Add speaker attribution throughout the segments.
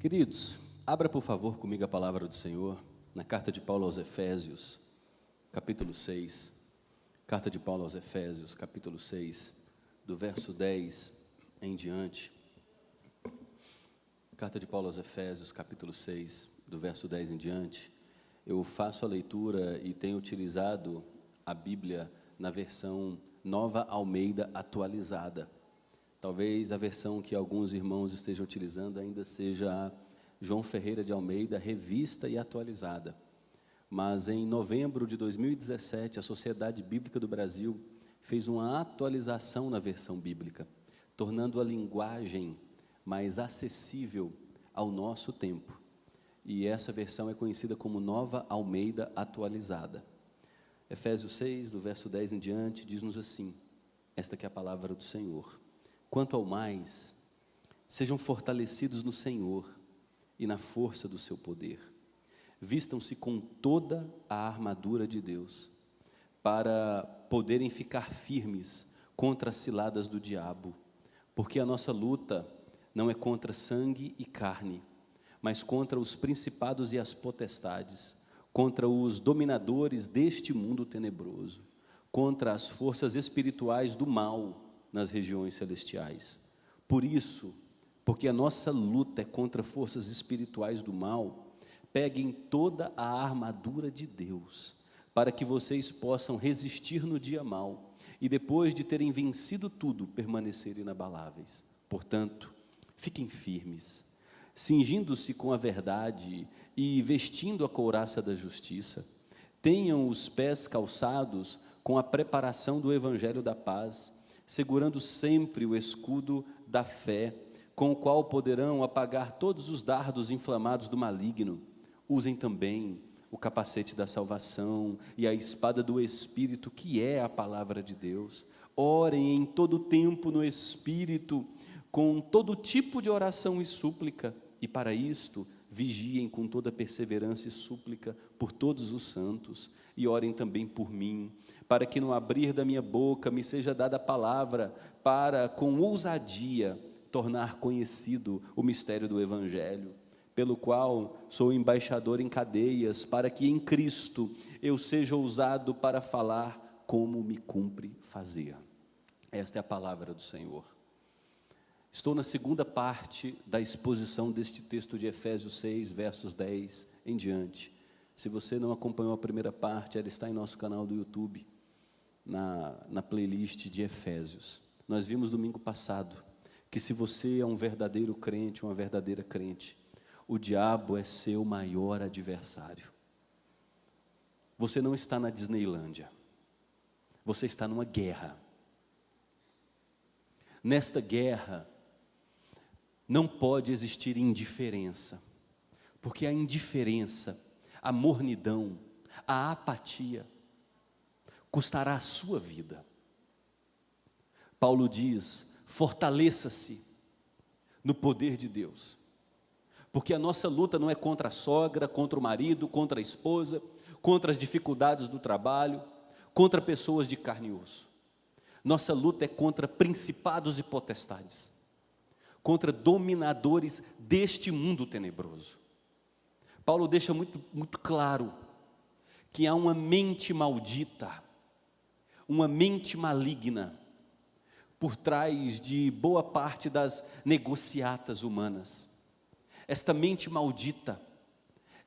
Speaker 1: Queridos, abra por favor comigo a palavra do Senhor, na carta de Paulo aos Efésios, capítulo 6, carta de Paulo aos Efésios, capítulo 6, do verso 10 em diante. Carta de Paulo aos Efésios, capítulo 6, do verso 10 em diante. Eu faço a leitura e tenho utilizado a Bíblia na versão Nova Almeida atualizada. Talvez a versão que alguns irmãos estejam utilizando ainda seja a João Ferreira de Almeida, revista e atualizada. Mas em novembro de 2017, a Sociedade Bíblica do Brasil fez uma atualização na versão bíblica, tornando a linguagem mais acessível ao nosso tempo. E essa versão é conhecida como Nova Almeida atualizada. Efésios 6, do verso 10 em diante, diz-nos assim, esta que é a palavra do Senhor. Quanto ao mais, sejam fortalecidos no Senhor e na força do seu poder. Vistam-se com toda a armadura de Deus, para poderem ficar firmes contra as ciladas do diabo, porque a nossa luta não é contra sangue e carne, mas contra os principados e as potestades, contra os dominadores deste mundo tenebroso, contra as forças espirituais do mal nas regiões celestiais. Por isso, porque a nossa luta é contra forças espirituais do mal, peguem toda a armadura de Deus, para que vocês possam resistir no dia mau, e depois de terem vencido tudo, permanecerem inabaláveis. Portanto, fiquem firmes, cingindo-se com a verdade e vestindo a couraça da justiça. Tenham os pés calçados com a preparação do evangelho da paz, segurando sempre o escudo da fé, com o qual poderão apagar todos os dardos inflamados do maligno. Usem também o capacete da salvação e a espada do Espírito, que é a palavra de Deus. Orem em todo tempo no Espírito, com todo tipo de oração e súplica, e para isto, vigiem com toda perseverança e súplica por todos os santos, e orem também por mim, para que no abrir da minha boca me seja dada a palavra, para com ousadia tornar conhecido o mistério do Evangelho, pelo qual sou embaixador em cadeias, para que em Cristo eu seja ousado para falar como me cumpre fazer. Esta é a palavra do Senhor. Estou na segunda parte da exposição deste texto de Efésios 6, versos 10 em diante. Se você não acompanhou a primeira parte, ela está em nosso canal do YouTube, na playlist de Efésios. Nós vimos domingo passado que se você é um verdadeiro crente, uma verdadeira crente, o diabo é seu maior adversário. Você não está na Disneylândia, você está numa guerra. Nesta guerra, não pode existir indiferença, porque a indiferença, a mornidão, a apatia, custará a sua vida. Paulo diz, fortaleça-se no poder de Deus, porque a nossa luta não é contra a sogra, contra o marido, contra a esposa, contra as dificuldades do trabalho, contra pessoas de carne e osso. Nossa luta é contra principados e potestades, contra dominadores deste mundo tenebroso. Paulo deixa muito claro que há uma mente maldita, uma mente maligna, por trás de boa parte das negociatas humanas. Esta mente maldita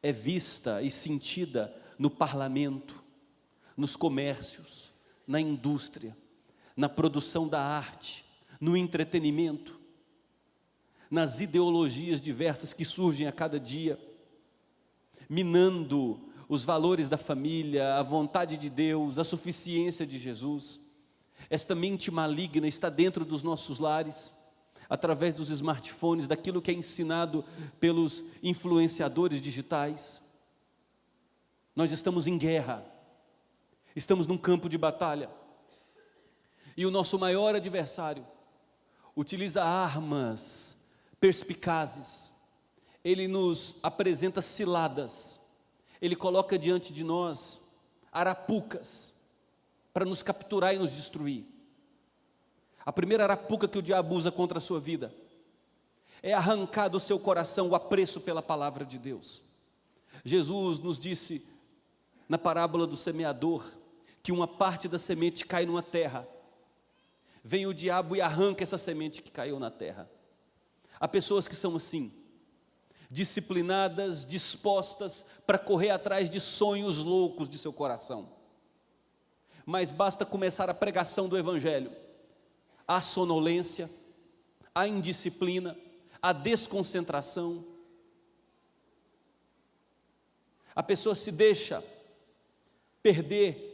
Speaker 1: é vista e sentida no parlamento, nos comércios, na indústria, na produção da arte, no entretenimento, nas ideologias diversas que surgem a cada dia, minando os valores da família, a vontade de Deus, a suficiência de Jesus. Esta mente maligna está dentro dos nossos lares, através dos smartphones, daquilo que é ensinado pelos influenciadores digitais. Nós estamos em guerra, estamos num campo de batalha, e o nosso maior adversário utiliza armas perspicazes, ele nos apresenta ciladas, ele coloca diante de nós arapucas, para nos capturar e nos destruir. A primeira arapuca que o diabo usa contra a sua vida é arrancar do seu coração o apreço pela palavra de Deus. Jesus nos disse, na parábola do semeador, que uma parte da semente cai numa terra, vem o diabo e arranca essa semente que caiu na terra. Há pessoas que são assim, disciplinadas, dispostas para correr atrás de sonhos loucos de seu coração, mas basta começar a pregação do Evangelho, a sonolência, a indisciplina, a desconcentração, a pessoa se deixa perder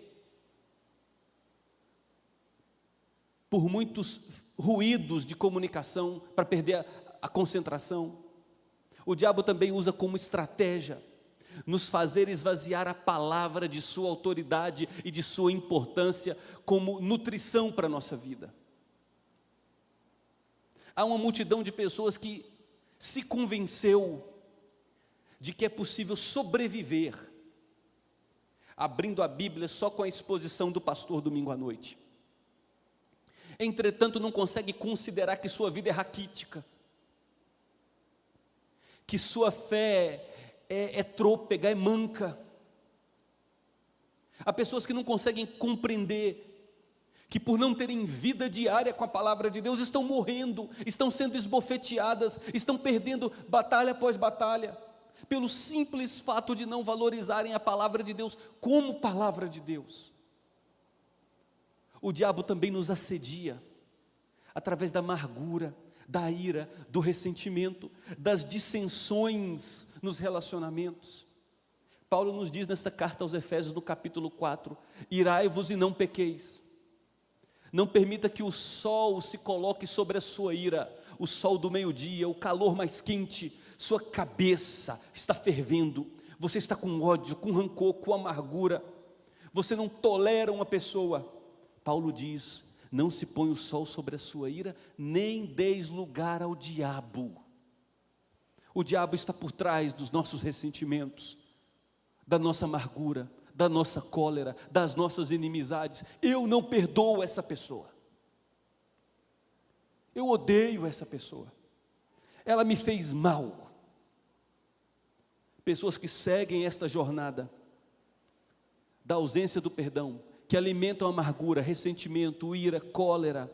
Speaker 1: por muitos ruídos de comunicação, para perder a concentração. O diabo também usa como estratégia nos fazer esvaziar a palavra de sua autoridade e de sua importância como nutrição para a nossa vida. Há uma multidão de pessoas que se convenceu de que é possível sobreviver abrindo a Bíblia só com a exposição do pastor domingo à noite. Entretanto, não consegue considerar que sua vida é raquítica, que sua fé é trôpega, é manca. Há pessoas que não conseguem compreender que por não terem vida diária com a palavra de Deus, estão morrendo, estão sendo esbofeteadas, estão perdendo batalha após batalha, pelo simples fato de não valorizarem a palavra de Deus como palavra de Deus. O diabo também nos assedia, através da amargura, da ira, do ressentimento, das dissensões nos relacionamentos. Paulo nos diz nesta carta aos Efésios, no capítulo 4, irai-vos e não pequeis. Não permita que o sol se coloque sobre a sua ira, o sol do meio-dia, o calor mais quente, sua cabeça está fervendo, você está com ódio, com rancor, com amargura, você não tolera uma pessoa. Paulo diz, não se põe o sol sobre a sua ira, nem deis lugar ao diabo. O diabo está por trás dos nossos ressentimentos, da nossa amargura, da nossa cólera, das nossas inimizades. Eu não perdoo essa pessoa, eu odeio essa pessoa, ela me fez mal. Pessoas que seguem esta jornada da ausência do perdão, que alimentam amargura, ressentimento, ira, cólera,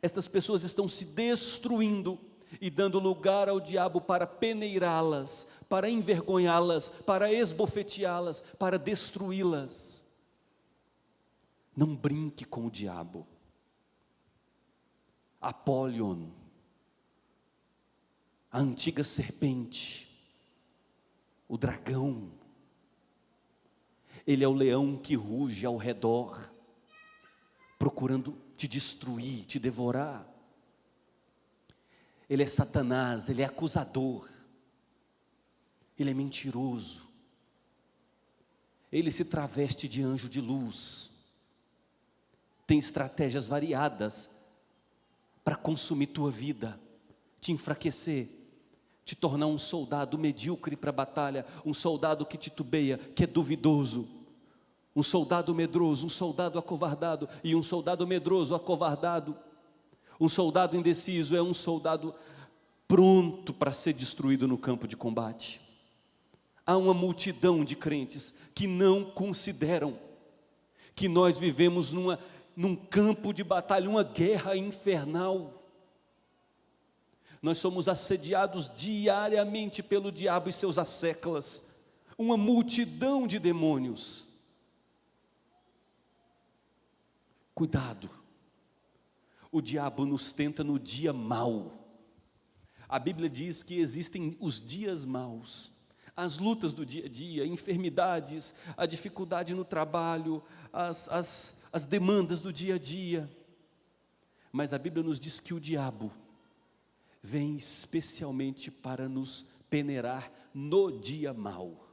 Speaker 1: estas pessoas estão se destruindo e dando lugar ao diabo para peneirá-las, para envergonhá-las, para esbofeteá-las, para destruí-las. Não brinque com o diabo. Apolion, a antiga serpente, o dragão, ele é o leão que ruge ao redor, procurando te destruir, te devorar. Ele é Satanás, ele é acusador, ele é mentiroso, ele se traveste de anjo de luz, tem estratégias variadas para consumir tua vida, te enfraquecer, te tornar um soldado medíocre para a batalha, um soldado que titubeia, que é duvidoso, um soldado medroso, um soldado acovardado, e um soldado medroso, acovardado, um soldado indeciso é um soldado pronto para ser destruído no campo de combate. Há uma multidão de crentes que não consideram que nós vivemos num campo de batalha, uma guerra infernal. Nós somos assediados diariamente pelo diabo e seus asseclas, uma multidão de demônios. Cuidado, o diabo nos tenta no dia mau. A Bíblia diz que existem os dias maus, as lutas do dia a dia, enfermidades, a dificuldade no trabalho, as demandas do dia a dia. Mas a Bíblia nos diz que o diabo vem especialmente para nos peneirar no dia mau.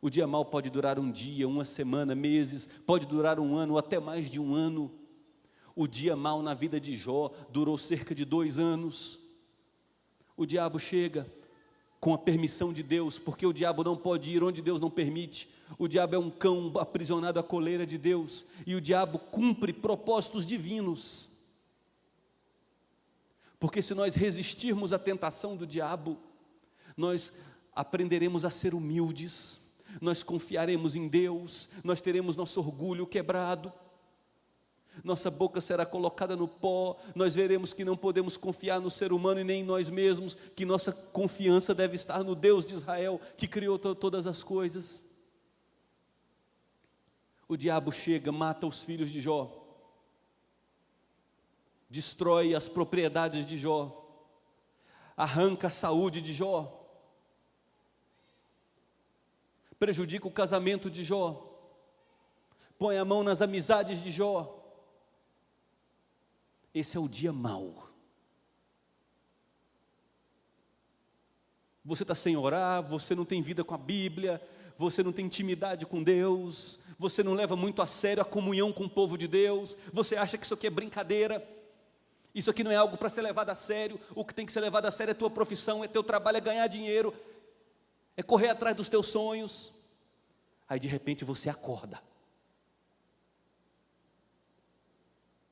Speaker 1: O dia mau pode durar um dia, uma semana, meses, pode durar um ano ou até mais de um ano. O dia mau na vida de Jó durou cerca de 2 anos. O diabo chega com a permissão de Deus, porque o diabo não pode ir onde Deus não permite. O diabo é um cão aprisionado à coleira de Deus, e o diabo cumpre propósitos divinos. Porque se nós resistirmos à tentação do diabo, nós aprenderemos a ser humildes, nós confiaremos em Deus, nós teremos nosso orgulho quebrado, nossa boca será colocada no pó, nós veremos que não podemos confiar no ser humano e nem em nós mesmos, que nossa confiança deve estar no Deus de Israel, que criou todas as coisas. O diabo chega, mata os filhos de Jó, destrói as propriedades de Jó, arranca a saúde de Jó, prejudica o casamento de Jó, põe a mão nas amizades de Jó. Esse é o dia mau. Você está sem orar, você não tem vida com a Bíblia, você não tem intimidade com Deus, você não leva muito a sério a comunhão com o povo de Deus, você acha que isso aqui é brincadeira, isso aqui não é algo para ser levado a sério. O que tem que ser levado a sério é a tua profissão, é teu trabalho, é ganhar dinheiro, é correr atrás dos teus sonhos. Aí de repente você acorda,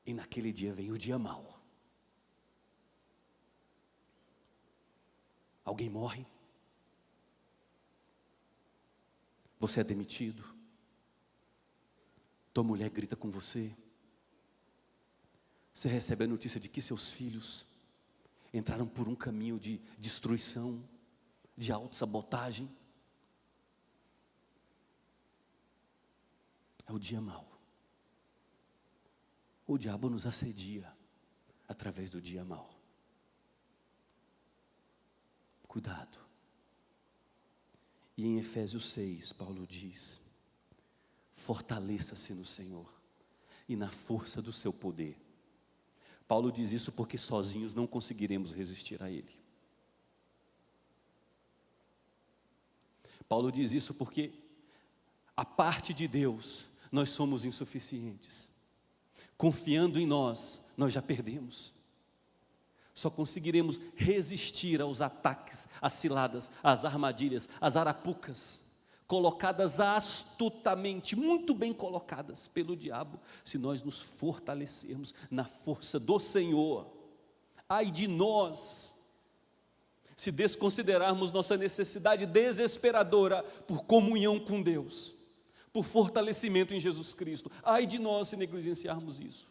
Speaker 1: e naquele dia vem o dia mau. Alguém morre, você é demitido, tua mulher grita com você, você recebe a notícia de que seus filhos entraram por um caminho de destruição, de autossabotagem. É o dia mau. O diabo nos assedia através do dia mau. Cuidado. E em Efésios 6, Paulo diz: fortaleça-se no Senhor e na força do seu poder. Paulo diz isso porque sozinhos não conseguiremos resistir a Ele. Paulo diz isso porque a parte de Deus nós somos insuficientes. Confiando em nós, nós já perdemos. Só conseguiremos resistir aos ataques, às ciladas, às armadilhas, às arapucas, colocadas astutamente, muito bem colocadas pelo diabo, se nós nos fortalecermos na força do Senhor. Ai de nós, se desconsiderarmos nossa necessidade desesperadora por comunhão com Deus, por fortalecimento em Jesus Cristo. Ai de nós se negligenciarmos isso.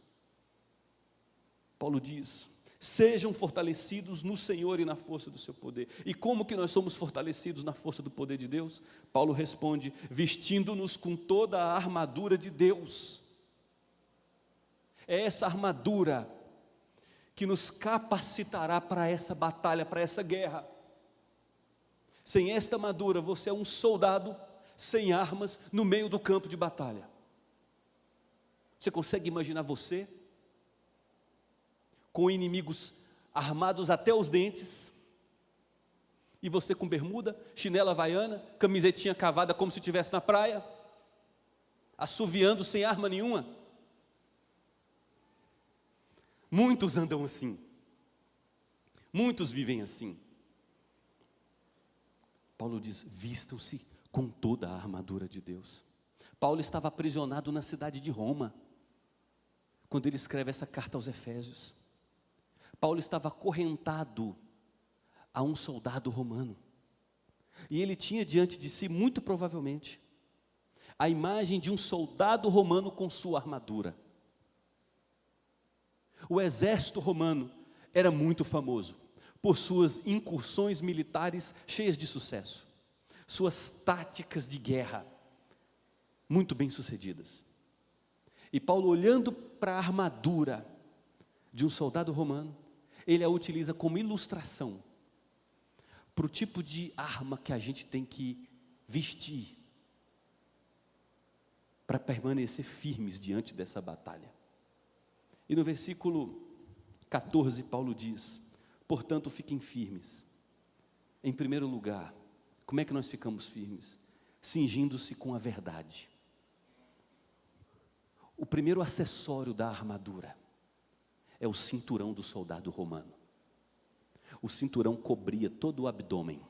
Speaker 1: Paulo diz: sejam fortalecidos no Senhor e na força do seu poder. E como que nós somos fortalecidos na força do poder de Deus? Paulo responde: vestindo-nos com toda a armadura de Deus. É essa armadura que nos capacitará para essa batalha, para essa guerra. Sem esta armadura, você é um soldado sem armas no meio do campo de batalha. Você consegue imaginar você com inimigos armados até os dentes, e você com bermuda, chinela havaiana, camisetinha cavada como se estivesse na praia, assoviando sem arma nenhuma? Muitos andam assim, muitos vivem assim. Paulo diz: vistam-se com toda a armadura de Deus. Paulo estava aprisionado na cidade de Roma, quando ele escreve essa carta aos Efésios. Paulo estava acorrentado a um soldado romano, e ele tinha diante de si, muito provavelmente, a imagem de um soldado romano com sua armadura. O exército romano era muito famoso por suas incursões militares cheias de sucesso, suas táticas de guerra muito bem sucedidas. E Paulo, olhando para a armadura de um soldado romano, ele a utiliza como ilustração para o tipo de arma que a gente tem que vestir para permanecer firmes diante dessa batalha. E no versículo 14, Paulo diz: portanto, fiquem firmes. Em primeiro lugar, como é que nós ficamos firmes? Cingindo-se com a verdade. O primeiro acessório da armadura é o cinturão do soldado romano. O cinturão cobria todo o abdômen.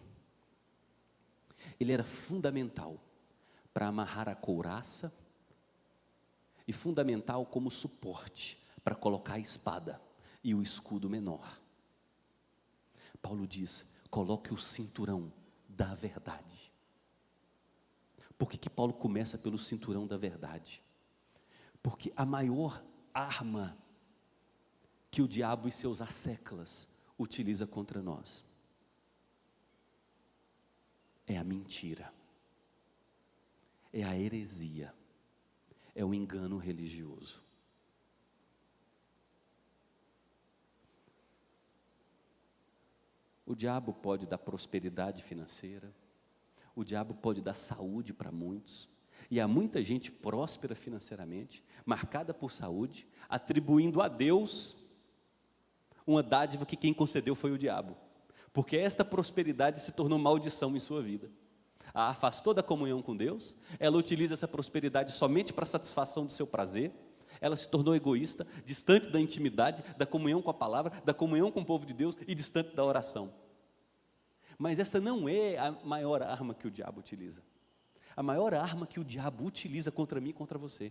Speaker 1: Ele era fundamental para amarrar a couraça e fundamental como suporte para colocar a espada e o escudo menor. Paulo diz: coloque o cinturão da verdade. Por que Paulo começa pelo cinturão da verdade? Porque a maior arma que o diabo e seus asseclas utiliza contra nós é a mentira, é a heresia, é o engano religioso. O diabo pode dar prosperidade financeira, o diabo pode dar saúde para muitos, e há muita gente próspera financeiramente, marcada por saúde, atribuindo a Deus uma dádiva que quem concedeu foi o diabo, porque esta prosperidade se tornou maldição em sua vida. A afastou da comunhão com Deus, ela utiliza essa prosperidade somente para a satisfação do seu prazer, ela se tornou egoísta, distante da intimidade, da comunhão com a palavra, da comunhão com o povo de Deus e distante da oração. Mas essa não é a maior arma que o diabo utiliza. A maior arma que o diabo utiliza contra mim e contra você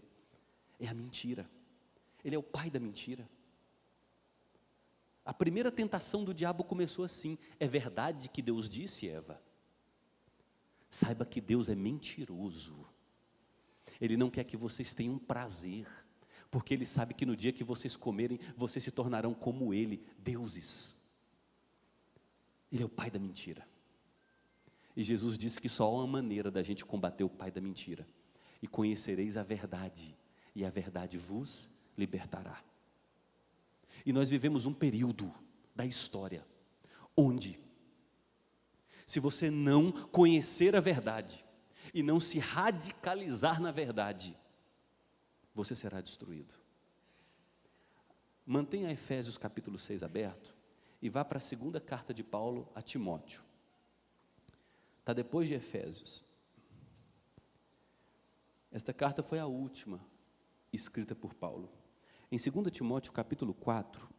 Speaker 1: é a mentira. Ele é o pai da mentira. A primeira tentação do diabo começou assim: é verdade que Deus disse, Eva? Saiba que Deus é mentiroso. Ele não quer que vocês tenham prazer, porque Ele sabe que no dia que vocês comerem, vocês se tornarão como Ele, deuses. Ele é o pai da mentira. E Jesus disse que só há uma maneira da gente combater o pai da mentira: e conhecereis a verdade, e a verdade vos libertará. E nós vivemos um período da história onde, se você não conhecer a verdade e não se radicalizar na verdade, você será destruído. Mantenha Efésios capítulo 6 aberto e vá para a segunda carta de Paulo a Timóteo. Está depois de Efésios. Esta carta foi a última escrita por Paulo. Em 2 Timóteo capítulo 4,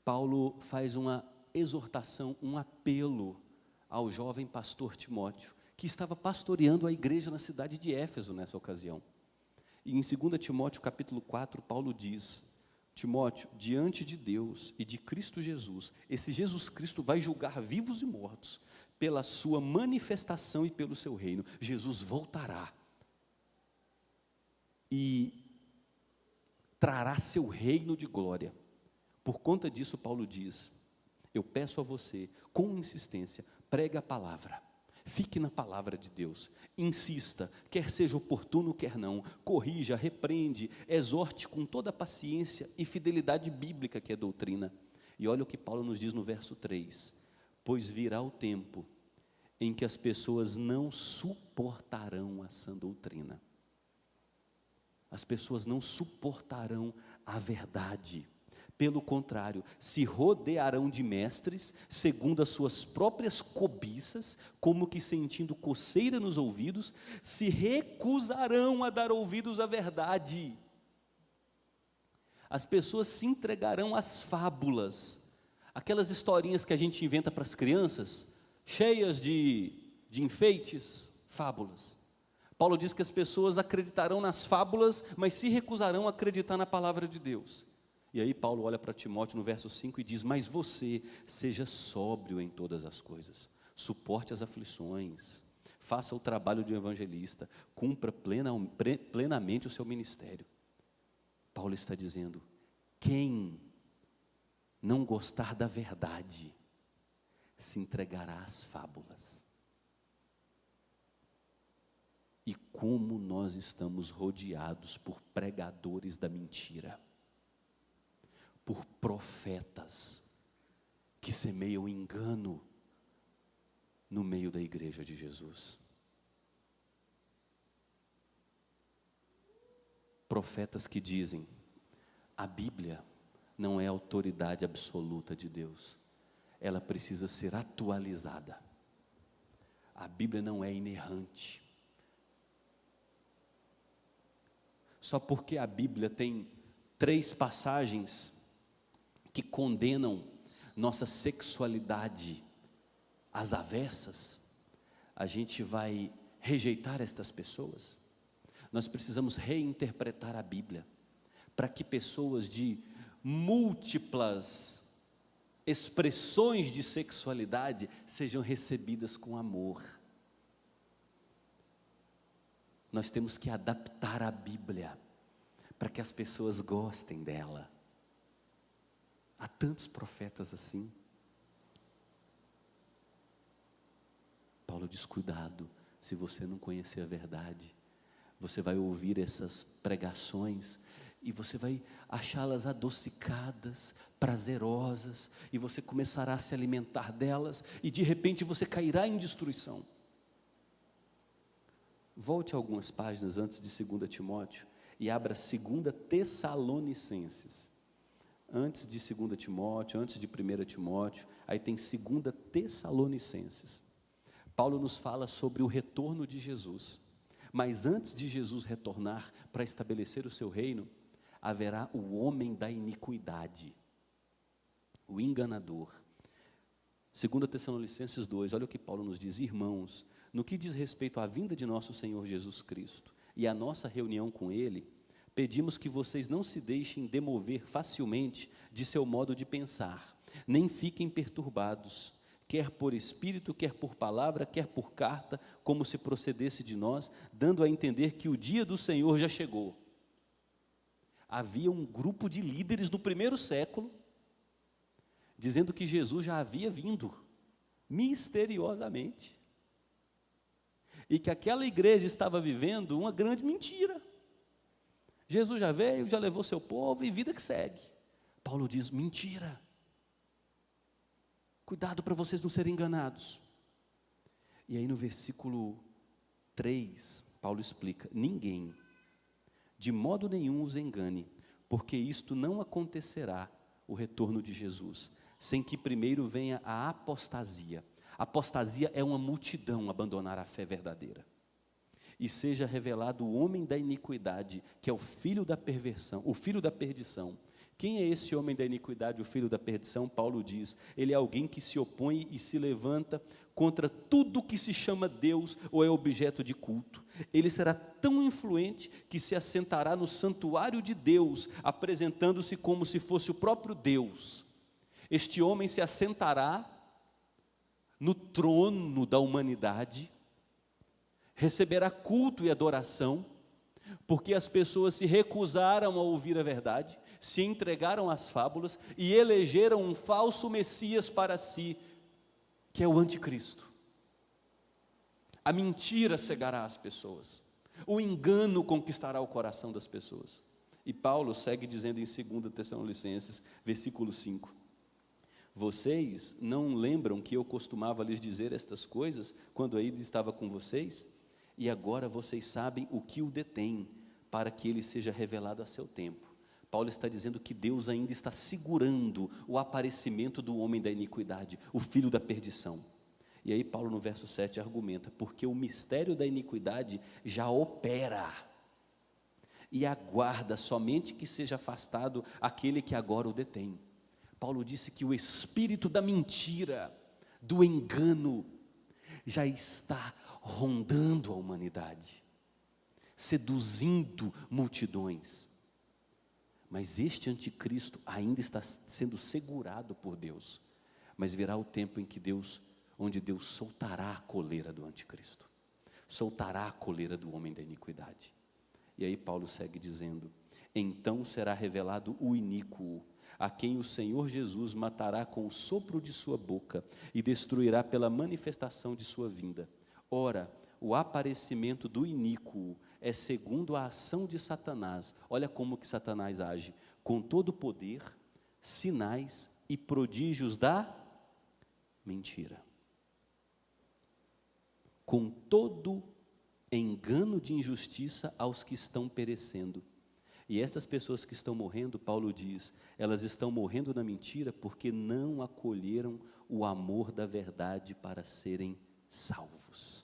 Speaker 1: Paulo faz uma exortação, um apelo ao jovem pastor Timóteo, que estava pastoreando a igreja na cidade de Éfeso nessa ocasião. E em 2 Timóteo capítulo 4, Paulo diz: Timóteo, diante de Deus e de Cristo Jesus, esse Jesus Cristo vai julgar vivos e mortos, pela sua manifestação e pelo seu reino. Jesus voltará e trará seu reino de glória. Por conta disso, Paulo diz: eu peço a você, com insistência, pregue a palavra, fique na palavra de Deus, insista, quer seja oportuno, quer não, corrija, repreende, exorte com toda a paciência e fidelidade bíblica que é doutrina. E olha o que Paulo nos diz no verso 3: pois virá o tempo em que as pessoas não suportarão a sã doutrina. As pessoas não suportarão a verdade. Pelo contrário, se rodearão de mestres, segundo as suas próprias cobiças, como que sentindo coceira nos ouvidos, se recusarão a dar ouvidos à verdade. As pessoas se entregarão às fábulas, aquelas historinhas que a gente inventa para as crianças, cheias de enfeites, fábulas. Paulo diz que as pessoas acreditarão nas fábulas, mas se recusarão a acreditar na palavra de Deus. E aí Paulo olha para Timóteo no verso 5 e diz: mas você seja sóbrio em todas as coisas, suporte as aflições, faça o trabalho de um evangelista, cumpra plenamente o seu ministério. Paulo está dizendo: quem não gostar da verdade, se entregará às fábulas. E como nós estamos rodeados por pregadores da mentira, por profetas que semeiam engano no meio da igreja de Jesus. Profetas que dizem: a Bíblia não é autoridade absoluta de Deus, ela precisa ser atualizada. A Bíblia não é inerrante. Só porque a Bíblia tem 3 passagens que condenam nossa sexualidade às avessas, a gente vai rejeitar estas pessoas? Nós precisamos reinterpretar a Bíblia, para que pessoas de múltiplas expressões de sexualidade sejam recebidas com amor. Nós temos que adaptar a Bíblia para que as pessoas gostem dela. Há tantos profetas assim. Paulo diz: cuidado, se você não conhecer a verdade, você vai ouvir essas pregações e você vai achá-las adocicadas, prazerosas, e você começará a se alimentar delas, e de repente você cairá em destruição. Volte algumas páginas antes de 2 Timóteo e abra 2 Tessalonicenses. Antes de 2 Timóteo, antes de 1 Timóteo, aí tem 2 Tessalonicenses. Paulo nos fala sobre o retorno de Jesus, mas antes de Jesus retornar para estabelecer o seu reino, haverá o homem da iniquidade, o enganador. 2 Tessalonicenses 2, olha o que Paulo nos diz: irmãos, no que diz respeito à vinda de nosso Senhor Jesus Cristo e à nossa reunião com Ele, pedimos que vocês não se deixem demover facilmente de seu modo de pensar, nem fiquem perturbados, quer por espírito, quer por palavra, quer por carta, como se procedesse de nós, dando a entender que o dia do Senhor já chegou. Havia um grupo de líderes do primeiro século, dizendo que Jesus já havia vindo, misteriosamente, e que aquela igreja estava vivendo uma grande mentira. Jesus já veio, já levou seu povo e vida que segue. Paulo diz: mentira, cuidado para vocês não serem enganados. E aí no versículo 3, Paulo explica: ninguém, de modo nenhum os engane, porque isto não acontecerá, o retorno de Jesus, sem que primeiro venha a apostasia. Apostasia é uma multidão abandonar a fé verdadeira. E seja revelado o homem da iniquidade, que é o filho da perversão, o filho da perdição. Quem é esse homem da iniquidade, o filho da perdição? Paulo diz: ele é alguém que se opõe e se levanta contra tudo que se chama Deus ou é objeto de culto. Ele será tão influente que se assentará no santuário de Deus, apresentando-se como se fosse o próprio Deus. Este homem se assentará no trono da humanidade, receberá culto e adoração, porque as pessoas se recusaram a ouvir a verdade, se entregaram às fábulas e elegeram um falso Messias para si, que é o anticristo. A mentira cegará as pessoas, o engano conquistará o coração das pessoas. E Paulo segue dizendo em 2 Tessalonicenses, versículo 5, vocês não lembram que eu costumava lhes dizer estas coisas, quando ainda estava com vocês? E agora vocês sabem o que o detém, para que ele seja revelado a seu tempo. Paulo está dizendo que Deus ainda está segurando o aparecimento do homem da iniquidade, o filho da perdição. E aí Paulo no verso 7 argumenta: porque o mistério da iniquidade já opera, e aguarda somente que seja afastado aquele que agora o detém. Paulo disse que o espírito da mentira, do engano, já está rondando a humanidade, seduzindo multidões. Mas este anticristo ainda está sendo segurado por Deus. Mas virá o tempo em que onde Deus soltará a coleira do anticristo, soltará a coleira do homem da iniquidade. E aí Paulo segue dizendo: então será revelado o iníquo, a quem o Senhor Jesus matará com o sopro de sua boca e destruirá pela manifestação de sua vinda. Ora, o aparecimento do iníquo é segundo a ação de Satanás. Olha como que Satanás age: com todo o poder, sinais e prodígios da mentira, com todo engano de injustiça aos que estão perecendo. E estas pessoas que estão morrendo, Paulo diz, elas estão morrendo na mentira porque não acolheram o amor da verdade para serem salvos.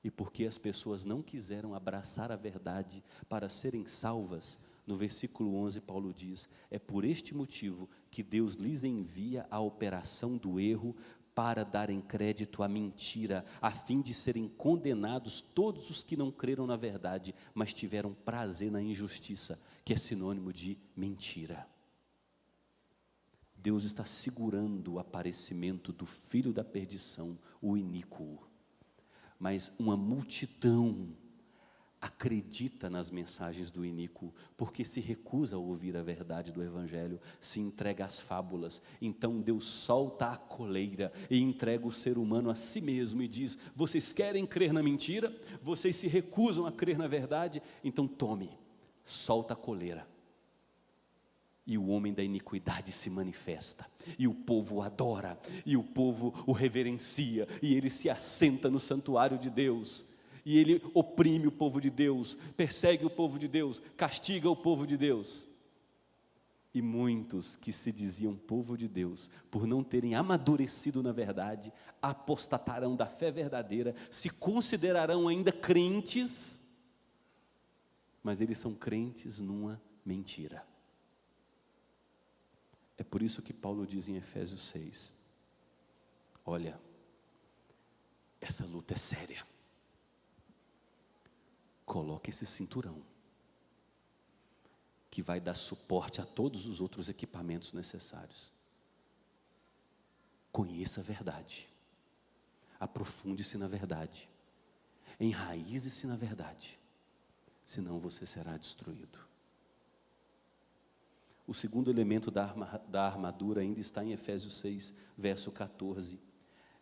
Speaker 1: E porque as pessoas não quiseram abraçar a verdade para serem salvas, no versículo 11 Paulo diz: é por este motivo que Deus lhes envia a operação do erro, para darem crédito à mentira, a fim de serem condenados todos os que não creram na verdade, mas tiveram prazer na injustiça, que é sinônimo de mentira. Deus está segurando o aparecimento do filho da perdição, o iníquo. Mas uma multidão acredita nas mensagens do iníquo, porque se recusa a ouvir a verdade do Evangelho, se entrega às fábulas. Então Deus solta a coleira e entrega o ser humano a si mesmo e diz: vocês querem crer na mentira? Vocês se recusam a crer na verdade? Então tome, solta a coleira. E o homem da iniquidade se manifesta, e o povo o adora, e o povo o reverencia, e ele se assenta no santuário de Deus, e ele oprime o povo de Deus, persegue o povo de Deus, castiga o povo de Deus. E muitos que se diziam povo de Deus, por não terem amadurecido na verdade, apostatarão da fé verdadeira, se considerarão ainda crentes, mas eles são crentes numa mentira. É por isso que Paulo diz em Efésios 6, olha, essa luta é séria, coloque esse cinturão, que vai dar suporte a todos os outros equipamentos necessários. Conheça a verdade, aprofunde-se na verdade, enraize-se na verdade, senão você será destruído. O segundo elemento da armadura ainda está em Efésios 6, verso 14,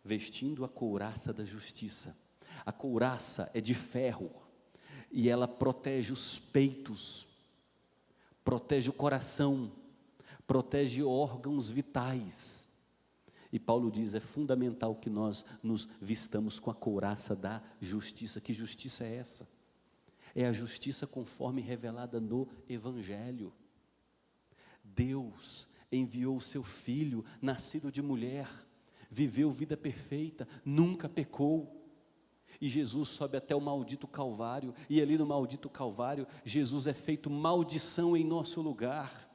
Speaker 1: vestindo a couraça da justiça. A couraça é de ferro, e ela protege os peitos, protege o coração, protege órgãos vitais. E Paulo diz, é fundamental que nós nos vistamos com a couraça da justiça. Que justiça é essa? É a justiça conforme revelada no Evangelho. Deus enviou o seu Filho, nascido de mulher, viveu vida perfeita, nunca pecou. E Jesus sobe até o maldito Calvário, e ali no maldito Calvário, Jesus é feito maldição em nosso lugar.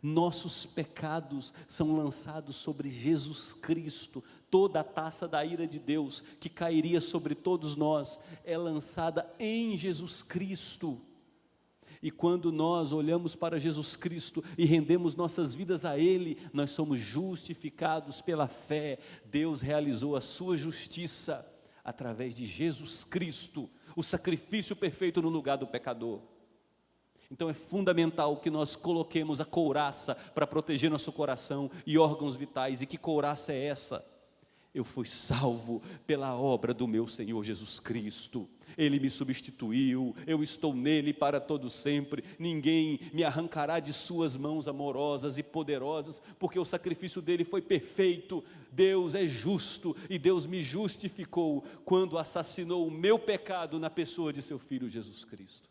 Speaker 1: Nossos pecados são lançados sobre Jesus Cristo. Toda a taça da ira de Deus que cairia sobre todos nós é lançada em Jesus Cristo. E quando nós olhamos para Jesus Cristo e rendemos nossas vidas a Ele, nós somos justificados pela fé. Deus realizou a sua justiça através de Jesus Cristo, o sacrifício perfeito no lugar do pecador. Então é fundamental que nós coloquemos a couraça para proteger nosso coração e órgãos vitais. E que couraça é essa? Eu fui salvo pela obra do meu Senhor Jesus Cristo. Ele me substituiu, eu estou nele para todo sempre. Ninguém me arrancará de suas mãos amorosas e poderosas, porque o sacrifício dele foi perfeito. Deus é justo e Deus me justificou quando assassinou o meu pecado na pessoa de seu Filho Jesus Cristo.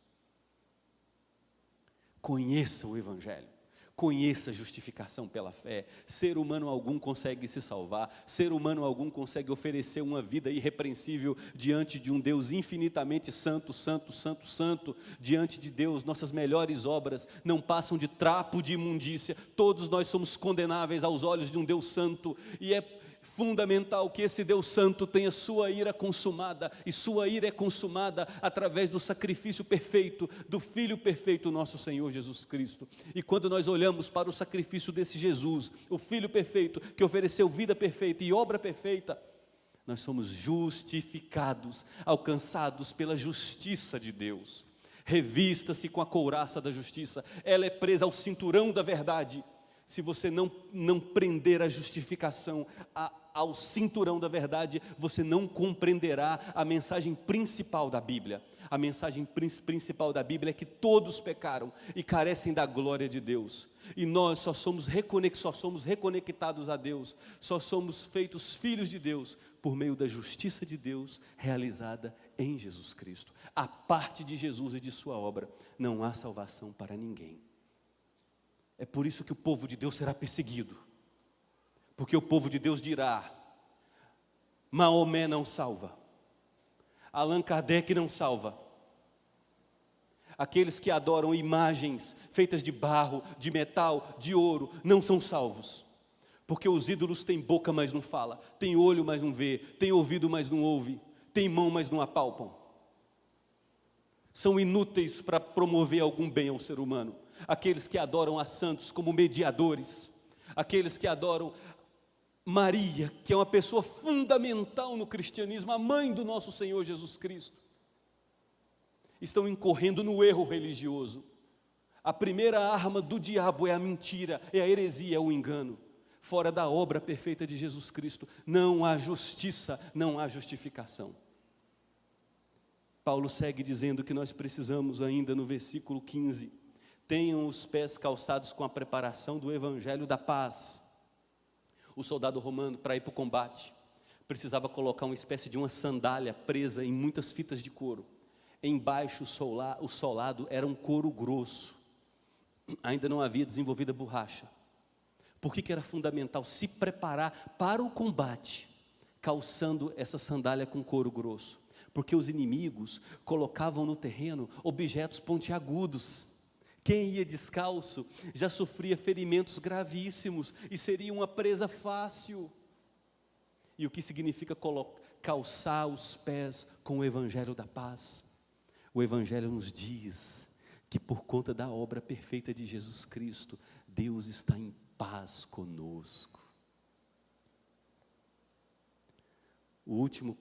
Speaker 1: Conheça o Evangelho, conheça a justificação pela fé. Ser humano algum consegue se salvar, ser humano algum consegue oferecer uma vida irrepreensível diante de um Deus infinitamente santo, santo, santo, santo. Diante de Deus, nossas melhores obras não passam de trapo de imundícia. Todos nós somos condenáveis aos olhos de um Deus santo, e é fundamental que esse Deus santo tenha sua ira consumada, e sua ira é consumada através do sacrifício perfeito, do Filho perfeito, nosso Senhor Jesus Cristo. E quando nós olhamos para o sacrifício desse Jesus, o Filho perfeito, que ofereceu vida perfeita e obra perfeita, nós somos justificados, alcançados pela justiça de Deus. Revista-se com a couraça da justiça, ela é presa ao cinturão da verdade. Se você não prender a justificação ao cinturão da verdade, você não compreenderá a mensagem principal da Bíblia. A mensagem principal da Bíblia é que todos pecaram e carecem da glória de Deus. E nós só somos reconectados a Deus, só somos feitos filhos de Deus por meio da justiça de Deus realizada em Jesus Cristo. A parte de Jesus e de sua obra, não há salvação para ninguém. É por isso que o povo de Deus será perseguido, porque o povo de Deus dirá: Maomé não salva, Allan Kardec não salva, aqueles que adoram imagens feitas de barro, de metal, de ouro, não são salvos, porque os ídolos têm boca, mas não fala, têm olho, mas não vê, têm ouvido, mas não ouve, têm mão, mas não apalpam, são inúteis para promover algum bem ao ser humano. Aqueles que adoram a santos como mediadores, aqueles que adoram Maria, que é uma pessoa fundamental no cristianismo, a mãe do nosso Senhor Jesus Cristo, estão incorrendo no erro religioso. A primeira arma do diabo é a mentira, é a heresia, é o engano. Fora da obra perfeita de Jesus Cristo, não há justiça, não há justificação. Paulo segue dizendo que nós precisamos ainda no versículo 15, tenham os pés calçados com a preparação do evangelho da paz. O soldado romano, para ir para o combate, precisava colocar uma espécie de uma sandália presa em muitas fitas de couro. Embaixo o solado era um couro grosso, ainda não havia desenvolvido a borracha. Por que era fundamental se preparar para o combate, calçando essa sandália com couro grosso? Porque os inimigos colocavam no terreno objetos pontiagudos. Quem ia descalço já sofria ferimentos gravíssimos e seria uma presa fácil. E o que significa calçar os pés com o evangelho da paz? O evangelho nos diz que por conta da obra perfeita de Jesus Cristo, Deus está em paz conosco. O último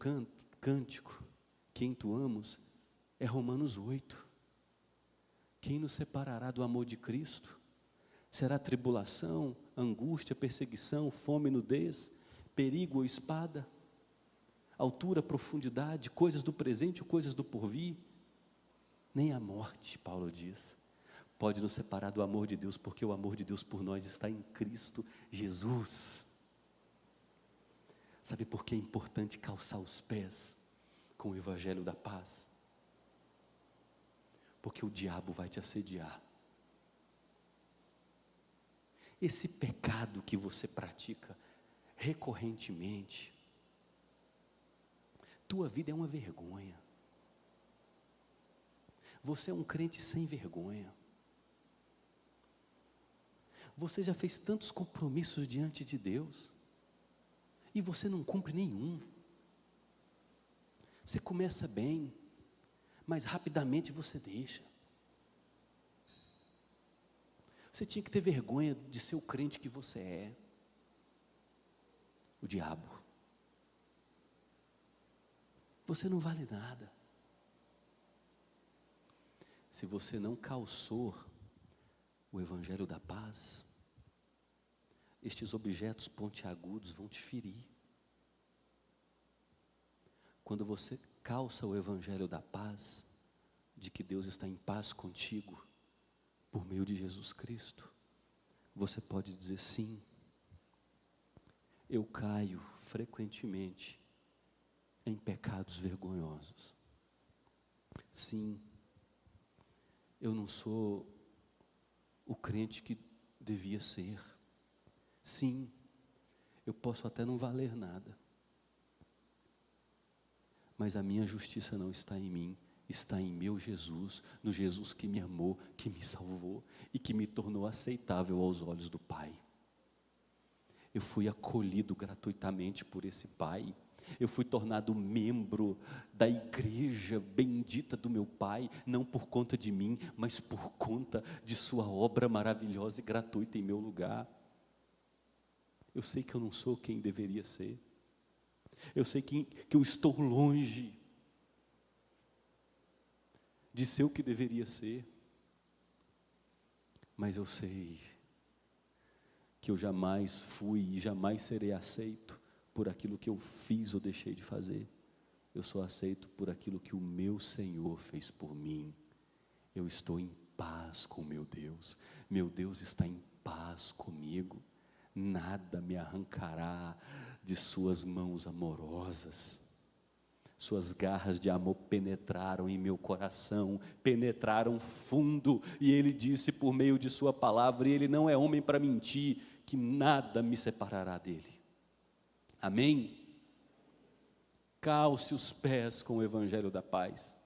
Speaker 1: cântico que entoamos é Romanos 8. Quem nos separará do amor de Cristo? Será tribulação, angústia, perseguição, fome, nudez, perigo ou espada? Altura, profundidade, coisas do presente ou coisas do porvir? Nem a morte, Paulo diz, pode nos separar do amor de Deus, porque o amor de Deus por nós está em Cristo Jesus. Sabe por que é importante calçar os pés com o evangelho da paz? Porque o diabo vai te assediar. Esse pecado que você pratica recorrentemente, tua vida é uma vergonha. Você é um crente sem vergonha. Você já fez tantos compromissos diante de Deus e você não cumpre nenhum. Você começa bem, mas rapidamente você deixa. Você tinha que ter vergonha de ser o crente que você é. O diabo. Você não vale nada. Se você não calçou o evangelho da paz, estes objetos pontiagudos vão te ferir. Quando você calça o evangelho da paz, de que Deus está em paz contigo, por meio de Jesus Cristo, você pode dizer sim. Eu caio frequentemente em pecados vergonhosos. Sim, eu não sou o crente que devia ser. Sim, eu posso até não valer nada, mas a minha justiça não está em mim, está em meu Jesus, no Jesus que me amou, que me salvou e que me tornou aceitável aos olhos do Pai. Eu fui acolhido gratuitamente por esse Pai. Eu fui tornado membro da igreja bendita do meu Pai, não por conta de mim, mas por conta de sua obra maravilhosa e gratuita em meu lugar. Eu sei que eu não sou quem deveria ser. Eu sei que eu estou longe de ser o que deveria ser. Mas eu sei que eu jamais fui e jamais serei aceito por aquilo que eu fiz ou deixei de fazer. Eu sou aceito por aquilo que o meu Senhor fez por mim. Eu estou em paz com meu Deus. Meu Deus está em paz comigo. Nada me arrancará de suas mãos amorosas. Suas garras de amor penetraram em meu coração, penetraram fundo, e Ele disse por meio de sua palavra, e Ele não é homem para mentir, que nada me separará dele. Amém? Calce os pés com o evangelho da paz.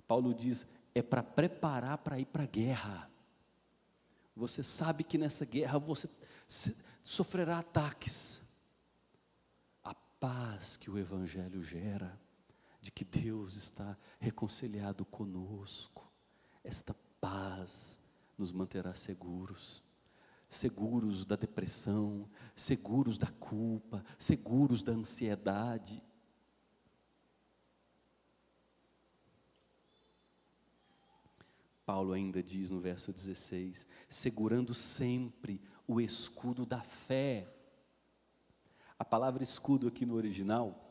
Speaker 1: Paulo diz, é para preparar para ir para a guerra. Você sabe que nessa guerra você sofrerá ataques. A paz que o evangelho gera, de que Deus está reconciliado conosco, esta paz nos manterá seguros. seguros da depressão, seguros da culpa, seguros da ansiedade. Paulo ainda diz no verso 16: segurando sempre o escudo da fé. A palavra escudo aqui no original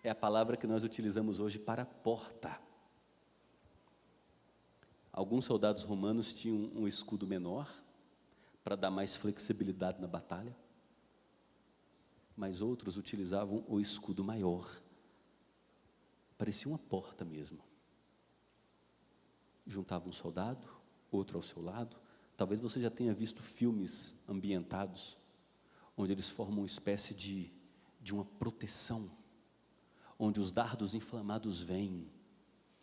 Speaker 1: é a palavra que nós utilizamos hoje para porta. Alguns soldados romanos tinham um escudo menor, para dar mais flexibilidade na batalha, mas outros utilizavam o escudo maior, parecia uma porta mesmo. Juntava um soldado, outro ao seu lado. Talvez você já tenha visto filmes ambientados, onde eles formam uma espécie de uma proteção, onde os dardos inflamados vêm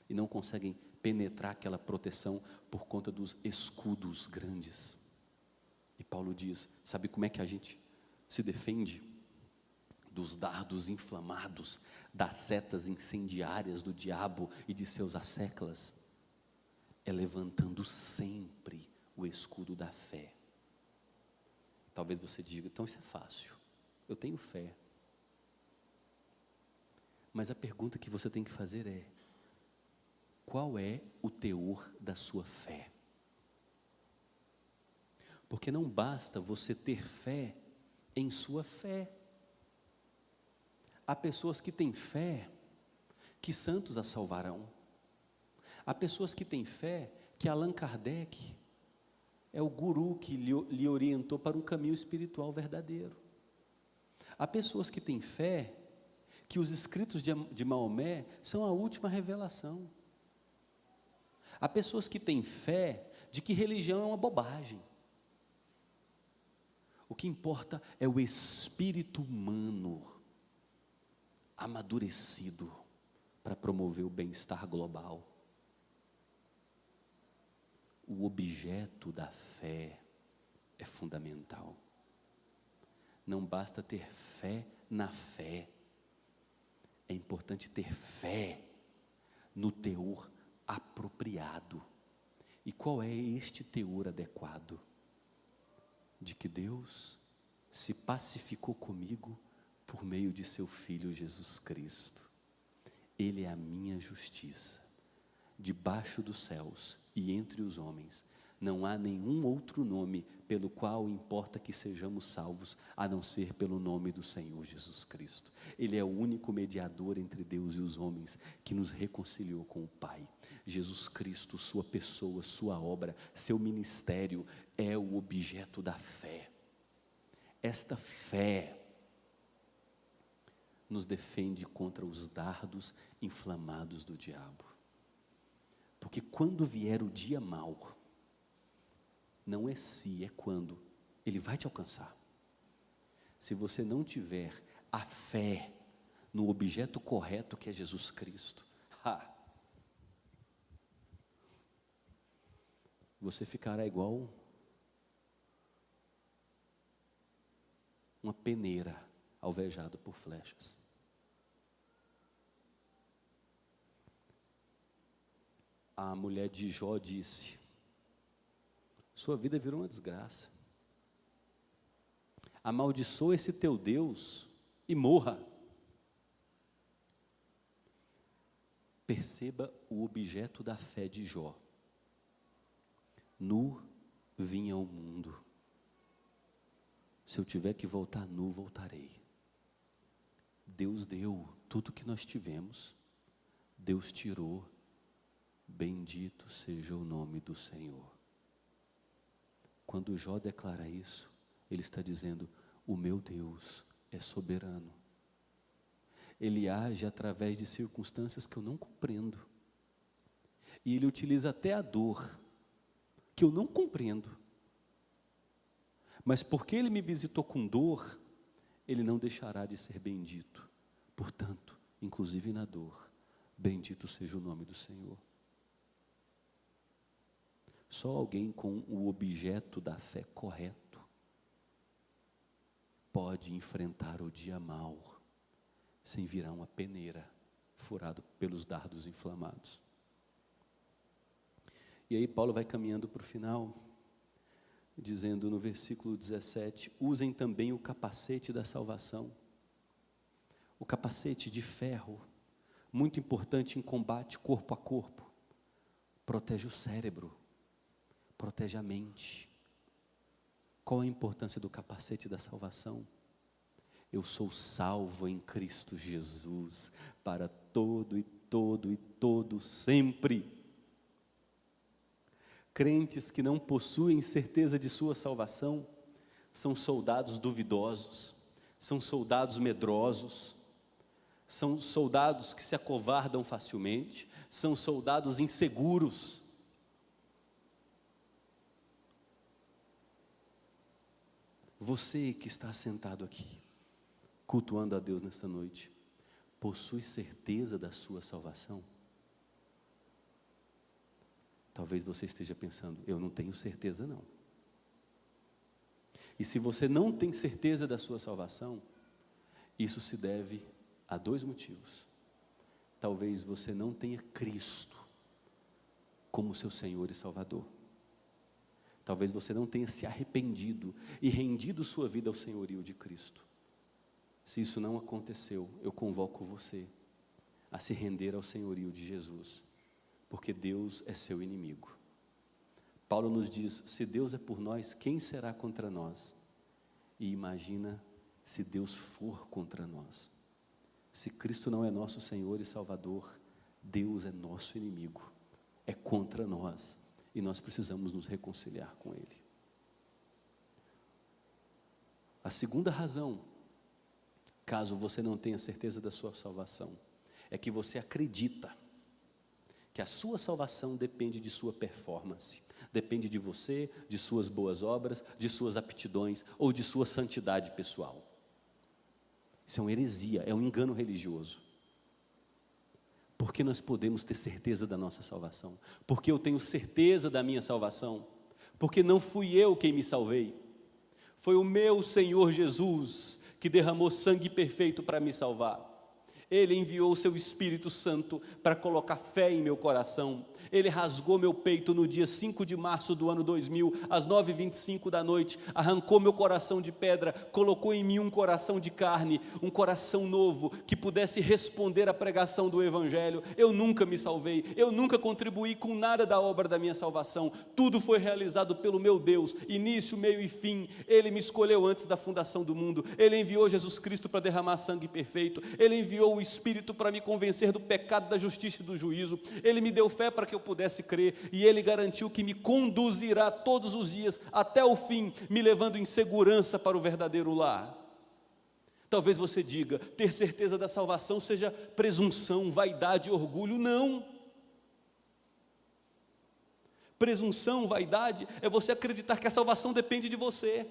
Speaker 1: e não conseguem penetrar aquela proteção por conta dos escudos grandes. E Paulo diz: sabe como é que a gente se defende dos dardos inflamados, das setas incendiárias do diabo e de seus asseclas? É levantando sempre o escudo da fé. Talvez você diga: então isso é fácil, eu tenho fé. Mas a pergunta que você tem que fazer é: qual é o teor da sua fé? Porque não basta você ter fé em sua fé. Há pessoas que têm fé que santos a salvarão. Há pessoas que têm fé que Allan Kardec é o guru que lhe orientou para um caminho espiritual verdadeiro. Há pessoas que têm fé que os escritos de Maomé são a última revelação. Há pessoas que têm fé de que religião é uma bobagem. O que importa é o espírito humano amadurecido para promover o bem-estar global. O objeto da fé é fundamental. Não basta ter fé na fé, é importante ter fé no teor apropriado. E qual é este teor adequado? De que Deus se pacificou comigo por meio de seu Filho Jesus Cristo. Ele é a minha justiça. Debaixo dos céus e entre os homens não há nenhum outro nome pelo qual importa que sejamos salvos, a não ser pelo nome do Senhor Jesus Cristo. Ele é o único mediador entre Deus e os homens, que nos reconciliou com o Pai. Jesus Cristo, sua pessoa, sua obra, seu ministério é o objeto da fé. Esta fé nos defende contra os dardos inflamados do diabo. Porque quando vier o dia mau, não é se, é quando, ele vai te alcançar. Se você não tiver a fé no objeto correto que é Jesus Cristo, você ficará igual uma peneira alvejada por flechas. A mulher de Jó disse: sua vida virou uma desgraça. Amaldiçoa esse teu Deus e morra. Perceba o objeto da fé de Jó. Nu vim ao mundo. Se eu tiver que voltar nu, voltarei. Deus deu tudo que nós tivemos. Deus tirou. Bendito seja o nome do Senhor. Quando Jó declara isso, ele está dizendo: o meu Deus é soberano. Ele age através de circunstâncias que eu não compreendo. E ele utiliza até a dor, que eu não compreendo. Mas porque ele me visitou com dor, ele não deixará de ser bendito. Portanto, inclusive na dor, bendito seja o nome do Senhor. Só alguém com o objeto da fé correto pode enfrentar o dia mau sem virar uma peneira furado pelos dardos inflamados. E aí Paulo vai caminhando para o final dizendo no versículo 17: usem também o capacete da salvação. O capacete de ferro, muito importante em combate corpo a corpo, protege o cérebro, protege a mente. Qual a importância do capacete da salvação? Eu sou salvo em Cristo Jesus, para todo sempre. Crentes que não possuem certeza de sua salvação, são soldados duvidosos, são soldados medrosos, são soldados que se acovardam facilmente, são soldados inseguros. Você que está sentado aqui, cultuando a Deus nesta noite, possui certeza da sua salvação? Talvez você esteja pensando: eu não tenho certeza não. E se você não tem certeza da sua salvação, isso se deve a dois motivos. Talvez você não tenha Cristo como seu Senhor e Salvador. Talvez você não tenha se arrependido e rendido sua vida ao senhorio de Cristo. Se isso não aconteceu, eu convoco você a se render ao senhorio de Jesus, porque Deus é seu inimigo. Paulo nos diz: se Deus é por nós, quem será contra nós? E imagina se Deus for contra nós. Se Cristo não é nosso Senhor e Salvador, Deus é nosso inimigo, é contra nós, e nós precisamos nos reconciliar com Ele. A segunda razão, caso você não tenha certeza da sua salvação, é que você acredita que a sua salvação depende de sua performance, depende de você, de suas boas obras, de suas aptidões ou de sua santidade pessoal. Isso é uma heresia, é um engano religioso. Porque nós podemos ter certeza da nossa salvação? Porque eu tenho certeza da minha salvação? Porque não fui eu quem me salvei, foi o meu Senhor Jesus que derramou sangue perfeito para me salvar. Ele enviou o seu Espírito Santo para colocar fé em meu coração. Ele rasgou meu peito no dia 5 de março do ano 2000, às 9h25 da noite, arrancou meu coração de pedra, colocou em mim um coração de carne, um coração novo, que pudesse responder à pregação do Evangelho. Eu nunca me salvei, eu nunca contribuí com nada da obra da minha salvação, tudo foi realizado pelo meu Deus, início, meio e fim. Ele me escolheu antes da fundação do mundo, Ele enviou Jesus Cristo para derramar sangue perfeito, Ele enviou o Espírito para me convencer do pecado, da justiça e do juízo, Ele me deu fé para que eu pudesse crer, e Ele garantiu que me conduzirá todos os dias até o fim, me levando em segurança para o verdadeiro lar. Talvez você diga: ter certeza da salvação seja presunção, vaidade, orgulho. Não. Presunção, vaidade é você acreditar que a salvação depende de você.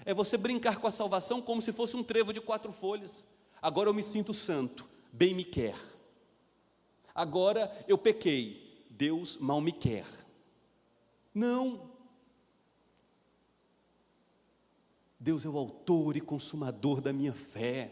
Speaker 1: É você brincar com a salvação como se fosse um trevo de 4 folhas. Agora eu me sinto santo, bem me quer. Agora eu pequei, Deus mal me quer. Não. Deus é o autor e consumador da minha fé.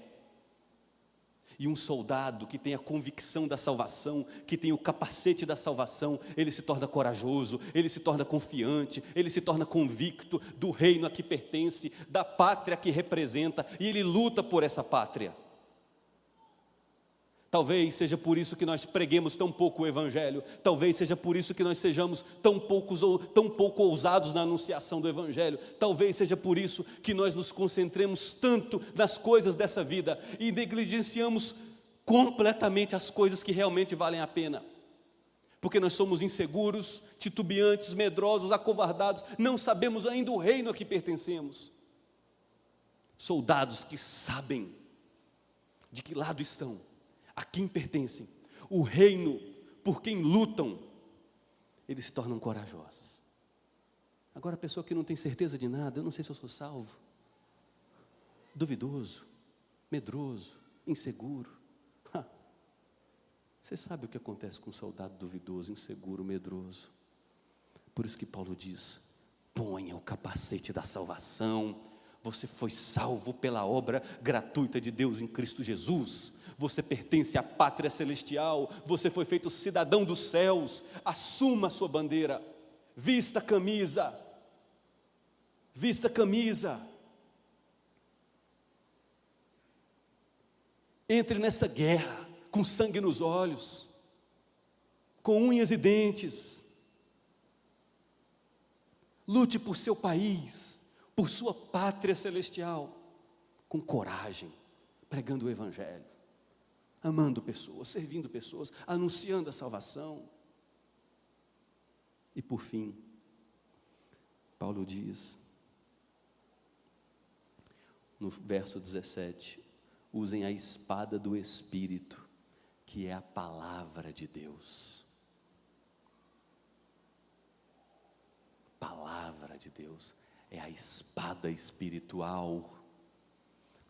Speaker 1: E um soldado que tem a convicção da salvação, que tem o capacete da salvação, ele se torna corajoso, ele se torna confiante, ele se torna convicto do reino a que pertence, da pátria que representa, e ele luta por essa pátria. Talvez seja por isso que nós preguemos tão pouco o Evangelho, talvez seja por isso que nós sejamos tão pouco ousados na anunciação do Evangelho, talvez seja por isso que nós nos concentremos tanto nas coisas dessa vida e negligenciamos completamente as coisas que realmente valem a pena, porque nós somos inseguros, titubeantes, medrosos, acovardados, não sabemos ainda o reino a que pertencemos. Soldados que sabem de que lado estão, a quem pertencem, o reino por quem lutam, eles se tornam corajosos. Agora a pessoa que não tem certeza de nada: eu não sei se eu sou salvo, duvidoso, medroso, inseguro. Você sabe o que acontece com um soldado duvidoso, inseguro, medroso? Por isso que Paulo diz: ponha o capacete da salvação. Você foi salvo pela obra gratuita de Deus em Cristo Jesus. Você pertence à pátria celestial. Você foi feito cidadão dos céus. Assuma a sua bandeira. Vista a camisa. Vista a camisa. Entre nessa guerra com sangue nos olhos, com unhas e dentes. Lute por seu país, por sua pátria celestial, com coragem, pregando o Evangelho, amando pessoas, servindo pessoas, anunciando a salvação. E por fim, Paulo diz, no verso 17, usem a espada do Espírito, que é a palavra de Deus. Palavra de Deus é a espada espiritual.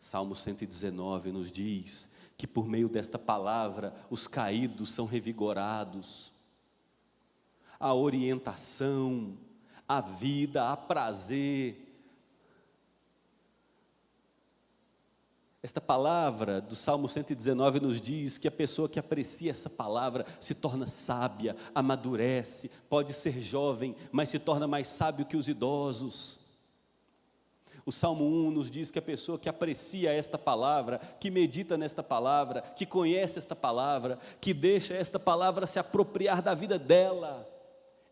Speaker 1: Salmo 119 nos diz que por meio desta palavra os caídos são revigorados. A orientação, a vida, a prazer. Esta palavra do Salmo 119 nos diz que a pessoa que aprecia essa palavra se torna sábia, amadurece, pode ser jovem, mas se torna mais sábio que os idosos. O Salmo 1 nos diz que a pessoa que aprecia esta palavra, que medita nesta palavra, que conhece esta palavra, que deixa esta palavra se apropriar da vida dela,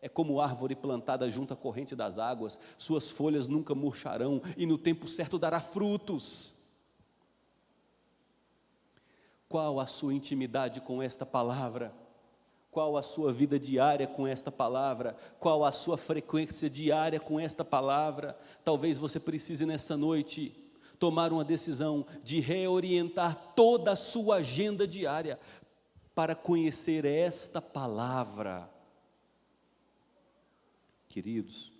Speaker 1: é como árvore plantada junto à corrente das águas, suas folhas nunca murcharão e no tempo certo dará frutos. Qual a sua intimidade com esta palavra? Qual a sua vida diária com esta palavra? Qual a sua frequência diária com esta palavra? Talvez você precise nesta noite tomar uma decisão de reorientar toda a sua agenda diária para conhecer esta palavra. Queridos,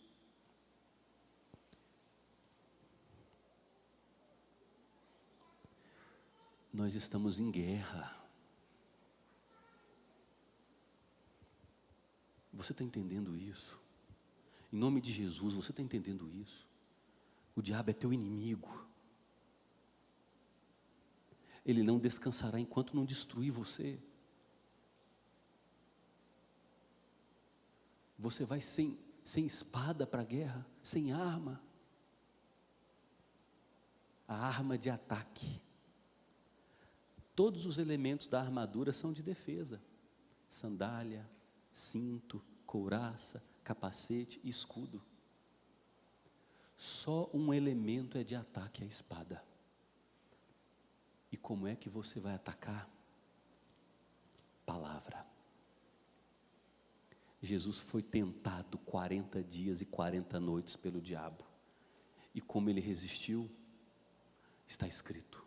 Speaker 1: nós estamos em guerra. Você está entendendo isso? Em nome de Jesus, você está entendendo isso? O diabo é teu inimigo. Ele não descansará enquanto não destruir você. Você vai sem espada para a guerra, sem arma. A arma de ataque. Todos os elementos da armadura são de defesa: sandália, cinto, couraça, capacete e escudo. Só um elemento é de ataque: a espada. E como é que você vai atacar? Palavra. Jesus foi tentado 40 dias e 40 noites pelo diabo. E como ele resistiu? Está escrito,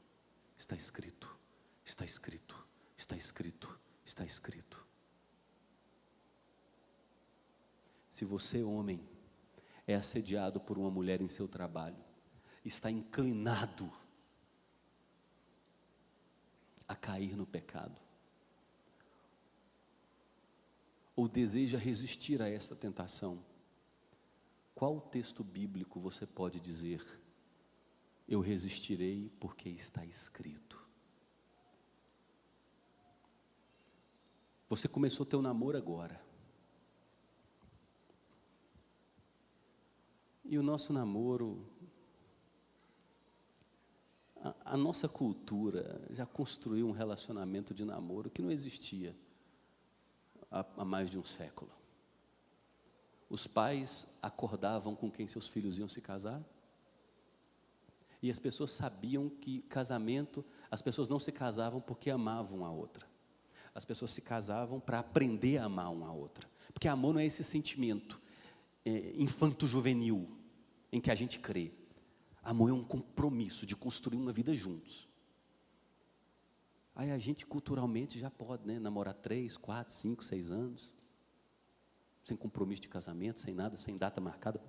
Speaker 1: está escrito, está escrito, está escrito, está escrito. Se você, homem, é assediado por uma mulher em seu trabalho, está inclinado a cair no pecado, ou deseja resistir a esta tentação, qual texto bíblico você pode dizer: eu resistirei porque está escrito? Você começou teu namoro agora, e o nosso namoro, a nossa cultura já construiu um relacionamento de namoro que não existia há mais de um século. Os pais acordavam com quem seus filhos iam se casar, e as pessoas sabiam que casamento, as pessoas não se casavam porque amavam a outra, as pessoas se casavam para aprender a amar uma a outra, porque amor não é esse sentimento infanto-juvenil em que a gente crê. Amor é um compromisso de construir uma vida juntos. Aí a gente culturalmente já pode, né, namorar 3, 4, 5, 6 anos, sem compromisso de casamento, sem nada, sem data marcada.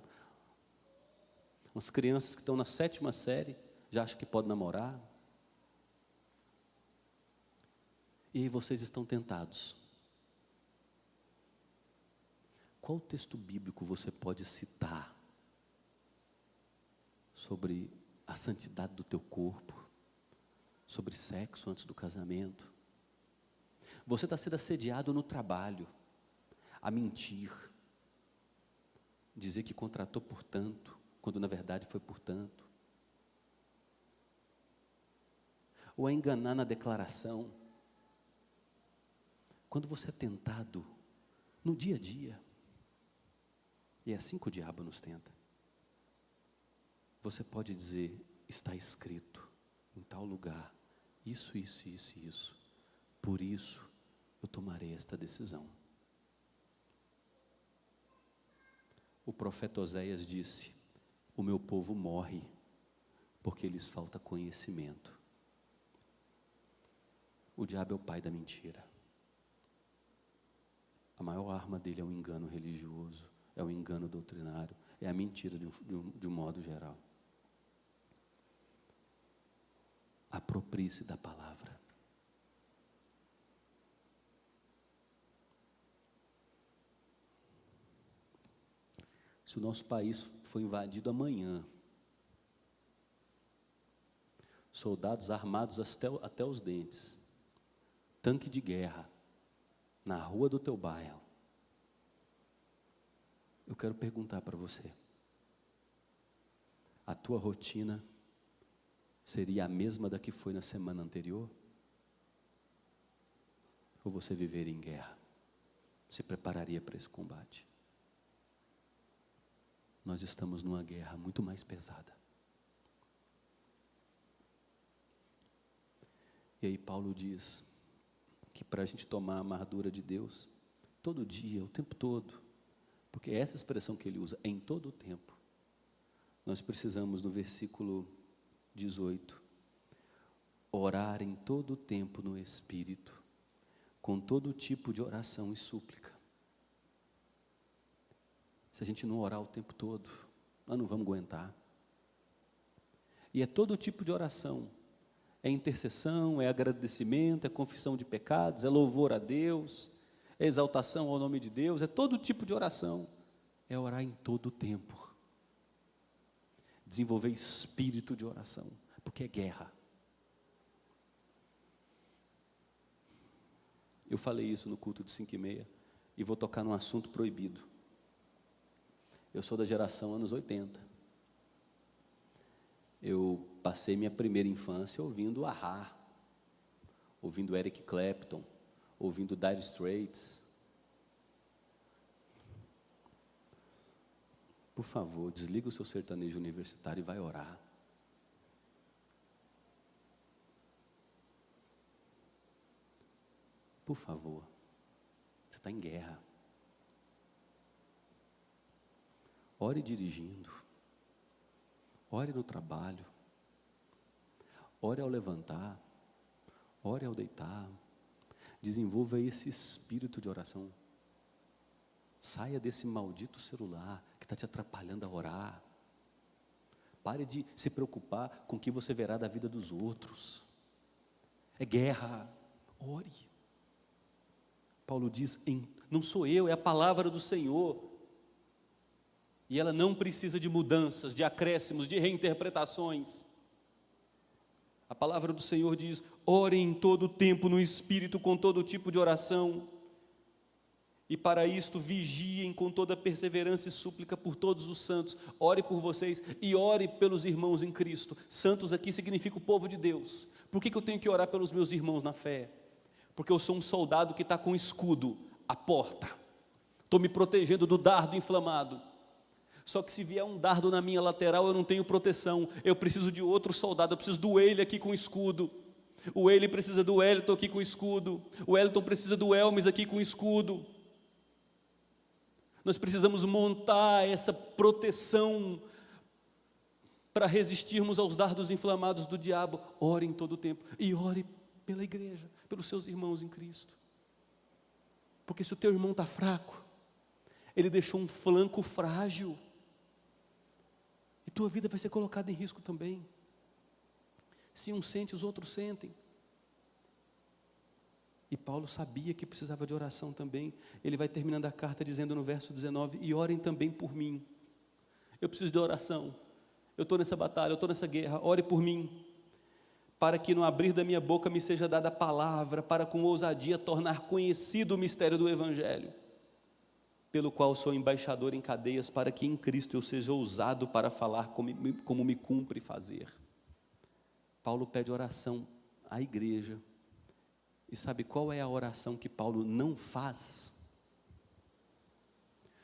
Speaker 1: Umas crianças que estão na 7ª série já acham que podem namorar. E aí vocês estão tentados. Qual texto bíblico você pode citar sobre a santidade do teu corpo, sobre sexo antes do casamento? Você está sendo assediado no trabalho, a mentir, dizer que contratou por tanto, quando na verdade foi por tanto. Ou a enganar na declaração. Quando você é tentado no dia a dia, e é assim que o diabo nos tenta, você pode dizer, está escrito em tal lugar, isso, isso, isso e isso, por isso eu tomarei esta decisão. O profeta Oséias disse, o meu povo morre, porque lhes falta conhecimento. O diabo é o pai da mentira. A maior arma dele é o engano religioso, é o engano doutrinário, é a mentira de um modo geral. Aproprie-se da palavra. Se o nosso país for invadido amanhã, soldados armados até os dentes, tanque de guerra, na rua do teu bairro, eu quero perguntar para você, a tua rotina seria a mesma da que foi na semana anterior? Ou você viveria em guerra? Se prepararia para esse combate? Nós estamos numa guerra muito mais pesada. E aí Paulo diz que para a gente tomar a armadura de Deus, todo dia, o tempo todo, porque essa expressão que ele usa, em todo o tempo, nós precisamos, no versículo 18, orar em todo o tempo no Espírito, com todo tipo de oração e súplica. Se a gente não orar o tempo todo, nós não vamos aguentar. E é todo tipo de oração, é intercessão, é agradecimento, é confissão de pecados, é louvor a Deus, é exaltação ao nome de Deus, é todo tipo de oração, é orar em todo o tempo. Desenvolver espírito de oração, porque é guerra. Eu falei isso no culto de 5h30 e vou tocar num assunto proibido. Eu sou da geração anos 80. Eu passei minha primeira infância ouvindo A.H.A., ouvindo Eric Clapton, ouvindo Dire Straits. Por favor, desliga o seu sertanejo universitário e vai orar. Por favor, você está em guerra. Ore dirigindo, ore no trabalho, ore ao levantar, ore ao deitar, desenvolva esse espírito de oração. Saia desse maldito celular que está te atrapalhando a orar. Pare de se preocupar com o que você verá da vida dos outros. É guerra, ore. Paulo diz, não sou eu, é a palavra do Senhor. E ela não precisa de mudanças, de acréscimos, de reinterpretações. A palavra do Senhor diz, orem em todo o tempo no Espírito, com todo tipo de oração. E para isto vigiem com toda perseverança e súplica por todos os santos. Ore por vocês e ore pelos irmãos em Cristo. Santos aqui significa o povo de Deus. Por que eu tenho que orar pelos meus irmãos na fé? Porque eu sou um soldado que está com escudo à porta. Estou me protegendo do dardo inflamado. Só que se vier um dardo na minha lateral, eu não tenho proteção. Eu preciso de outro soldado, eu preciso do Ele aqui com escudo. O Ele precisa do Wellington aqui com escudo. O Wellington precisa do Elmes aqui com escudo. Nós precisamos montar essa proteção para resistirmos aos dardos inflamados do diabo. Ore em todo o tempo e ore pela igreja, pelos seus irmãos em Cristo. Porque se o teu irmão está fraco, ele deixou um flanco frágil, e tua vida vai ser colocada em risco também. Se um sente, os outros sentem. E Paulo sabia que precisava de oração também. Ele vai terminando a carta dizendo no verso 19, e orem também por mim. Eu preciso de oração. Eu estou nessa batalha, eu estou nessa guerra. Ore por mim, para que no abrir da minha boca me seja dada a palavra, para com ousadia tornar conhecido o mistério do Evangelho. pelo qual sou embaixador em cadeias, para que em Cristo eu seja ousado para falar como me cumpre fazer. Paulo pede oração à igreja. E sabe qual é a oração que Paulo não faz?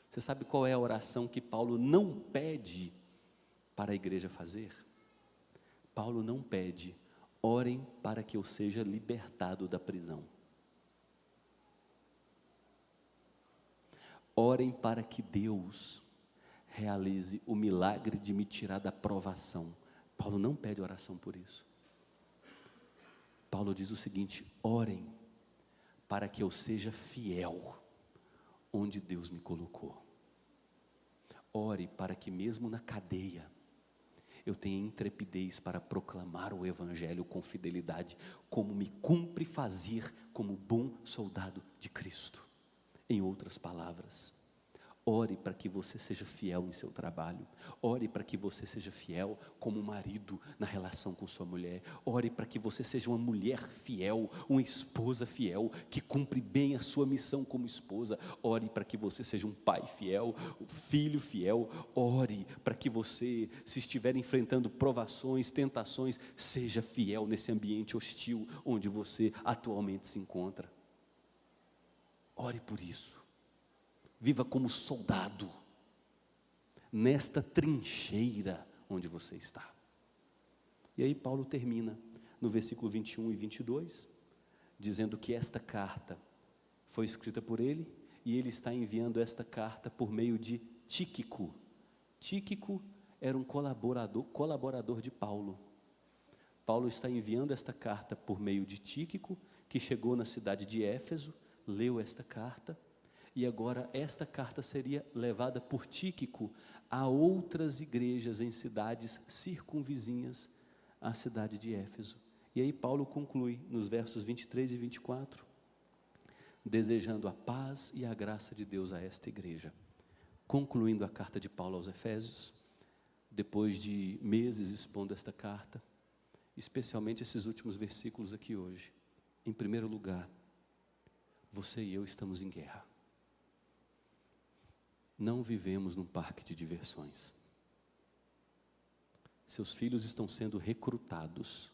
Speaker 1: Você sabe qual é a oração que Paulo não pede para a igreja fazer? Paulo não pede: orem para que eu seja libertado da prisão. Orem para que Deus realize o milagre de me tirar da provação. Paulo não pede oração por isso. Paulo diz o seguinte: orem para que eu seja fiel onde Deus me colocou. Ore para que mesmo na cadeia eu tenha intrepidez para proclamar o Evangelho com fidelidade, como me cumpre fazer como bom soldado de Cristo. Em outras palavras, ore para que você seja fiel em seu trabalho. Ore para que você seja fiel como marido na relação com sua mulher. Ore para que você seja uma mulher fiel, uma esposa fiel, que cumpre bem a sua missão como esposa. Ore para que você seja um pai fiel, um filho fiel. Ore para que você, se estiver enfrentando provações, tentações, seja fiel nesse ambiente hostil onde você atualmente se encontra. Ore por isso. Viva como soldado nesta trincheira onde você está. E aí Paulo termina no versículo 21 e 22, dizendo que esta carta foi escrita por ele, e ele está enviando esta carta por meio de Tíquico. Tíquico era um colaborador de Paulo. Paulo está enviando esta carta por meio de Tíquico, que chegou na cidade de Éfeso, leu esta carta, e agora esta carta seria levada por Tíquico a outras igrejas em cidades circunvizinhas à cidade de Éfeso. E aí Paulo conclui nos versos 23 e 24, desejando a paz e a graça de Deus a esta igreja. Concluindo a carta de Paulo aos Efésios, depois de meses expondo esta carta, especialmente esses últimos versículos aqui hoje. Em primeiro lugar, você e eu estamos em guerra. Não vivemos num parque de diversões. Seus filhos estão sendo recrutados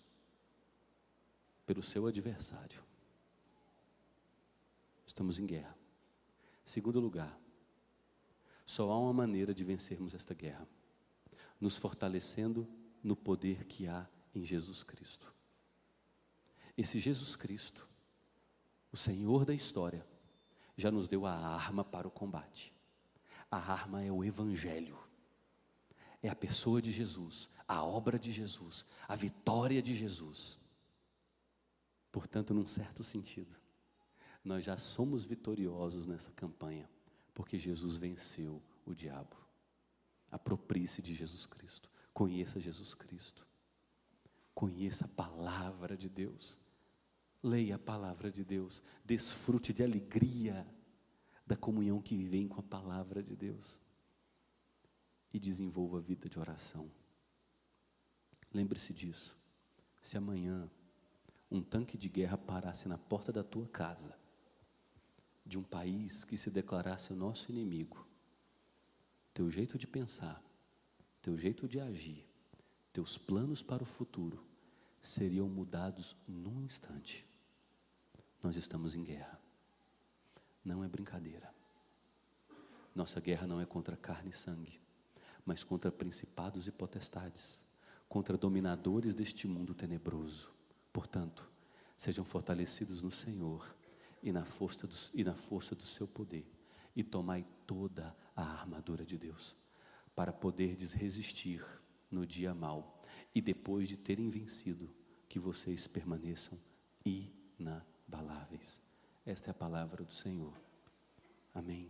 Speaker 1: pelo seu adversário. Estamos em guerra. Segundo lugar, só há uma maneira de vencermos esta guerra: nos fortalecendo no poder que há em Jesus Cristo. Esse Jesus Cristo, o Senhor da história, já nos deu a arma para o combate. A arma é o Evangelho, é a pessoa de Jesus, a obra de Jesus, a vitória de Jesus. Portanto, num certo sentido, nós já somos vitoriosos nessa campanha, porque Jesus venceu o diabo. Aproprie-se de Jesus Cristo, conheça Jesus Cristo, conheça a palavra de Deus, leia a palavra de Deus, desfrute de alegria da comunhão que vem com a palavra de Deus e desenvolva a vida de oração. Lembre-se disso: se amanhã um tanque de guerra parasse na porta da tua casa, de um país que se declarasse o nosso inimigo, teu jeito de pensar, teu jeito de agir, teus planos para o futuro seriam mudados num instante. Nós estamos em guerra. Não é brincadeira. Nossa guerra não é contra carne e sangue, mas contra principados e potestades, contra dominadores deste mundo tenebroso. Portanto, sejam fortalecidos no Senhor e na força do seu poder, e tomai toda a armadura de Deus, para poderdes resistir no dia mau, e depois de terem vencido, que vocês permaneçam inabaláveis. Esta é a palavra do Senhor. Amém.